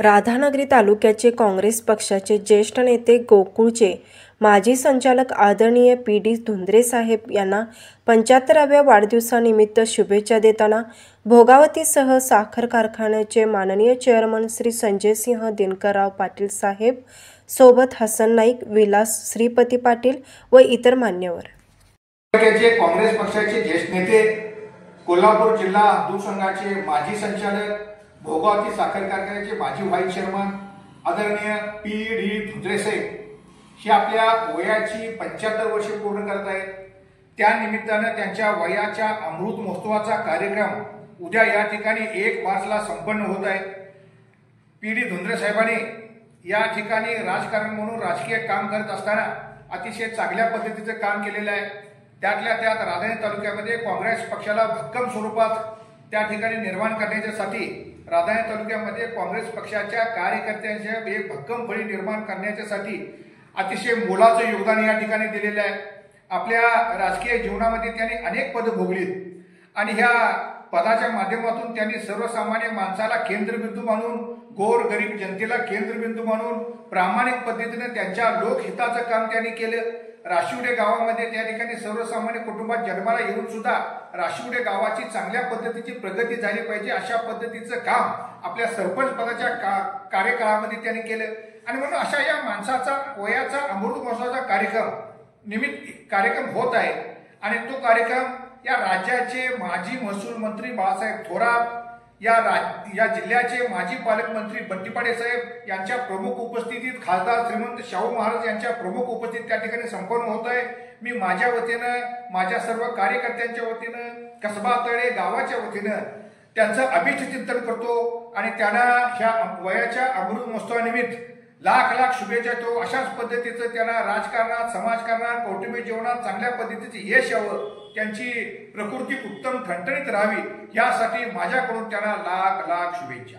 राधानगरी तालुक्याचे काँग्रेस पक्षाचे ज्येष्ठ नेते गोकुळचे माजी संचालक आदरणीय पी.डी. धुंद्रे साहेब यांना 75व्या वाढदिवसानिमित्त शुभेच्छा देताना भोगावतीसह साखर कारखान्याचे माननीय चेअरमन श्री संजयसिंह दिनकरराव पाटील साहेब सोबत हसन नाईक, विलास श्रीपती पाटील व इतर मान्यवर. काँग्रेस पक्षाचे ज्येष्ठ नेते, कोल्हापूर जिल्हा दूध संघाचे माजी संचालक, भोगावती साखर कारखान्याचे माजी व्हाईस चेअरमन आदरणीय पी.डी. धुंद्रे साहेब हे आपल्या वयाची 75 वर्षे पूर्ण करत आहेत. त्या निमित्तानं त्यांच्या वयाच्या अमृत महोत्सवाचा कार्यक्रम उद्या या ठिकाणी 1 मार्चला संपन्न होत आहे. पी.डी. धुंद्रे साहेबांनी या ठिकाणी राजकारण म्हणून राजकीय काम करत असताना अतिशय चांगल्या पद्धतीचं काम केलेलं आहे. त्यातल्या त्यात राधानगरी तालुक्यामध्ये काँग्रेस पक्षाला भक्कम स्वरूपात त्या ठिकाणी निर्माण करण्यासाठी राधानगरी तालुक्यामध्ये काँग्रेस पक्षाच्या कार्यकर्त्यांच्या एक भक्कम फळी निर्माण करण्यासाठी अतिशय मोलाचं योगदान या ठिकाणी दिलेलं आहे. आपल्या राजकीय जीवनामध्ये त्यांनी अनेक पदं भोगलीत आणि ह्या पदाच्या माध्यमातून त्यांनी सर्वसामान्य माणसाला केंद्रबिंदू मानून, गोर गरीब जनतेला केंद्रबिंदू मानून प्रामाणिक पद्धतीने त्यांच्या लोकहिताचं काम त्यांनी केलं. राशिवडे गावामध्ये त्या ठिकाणी सर्वसामान्य कुटुंबात जन्माला येऊन सुद्धा राशिवडे गावाची चांगल्या पद्धतीची प्रगती झाली पाहिजे अशा पद्धतीचं काम आपल्या सरपंच पदाच्या कार्यकाळामध्ये त्यांनी केलं. आणि म्हणून अशा या माणसाचा वयाचा अमृत महोत्सवाचा कार्यक्रम होत आहे. आणि तो कार्यक्रम या राज्याचे माजी महसूल मंत्री बाळासाहेब थोरात, या जिल्ह्याचे माजी पालकमंत्री बंटी पाटील साहेब यांच्या प्रमुख उपस्थितीत, खासदार श्रीमंत शाहू महाराज यांच्या प्रमुख उपस्थितीत त्या ठिकाणी संपन्न होत आहे. मी माझ्या वतीनं, माझ्या सर्व कार्यकर्त्यांच्या वतीनं, कसबा तळे गावाच्या वतीनं त्यांचं अभिचिंतन करतो आणि त्यांना ह्या वयाच्या अमृत महोत्सवानिमित्त लाख लाख शुभेच्छा देतो. अशाच पद्धतीचं त्यांना राजकारणात, समाजकारणात, कौटुंबिक जीवनात चांगल्या पद्धतीचे यश यावं, त्यांची प्रकृती उत्तम ठणठणीत राहावी यासाठी माझ्याकडून त्यांना लाख लाख शुभेच्छा.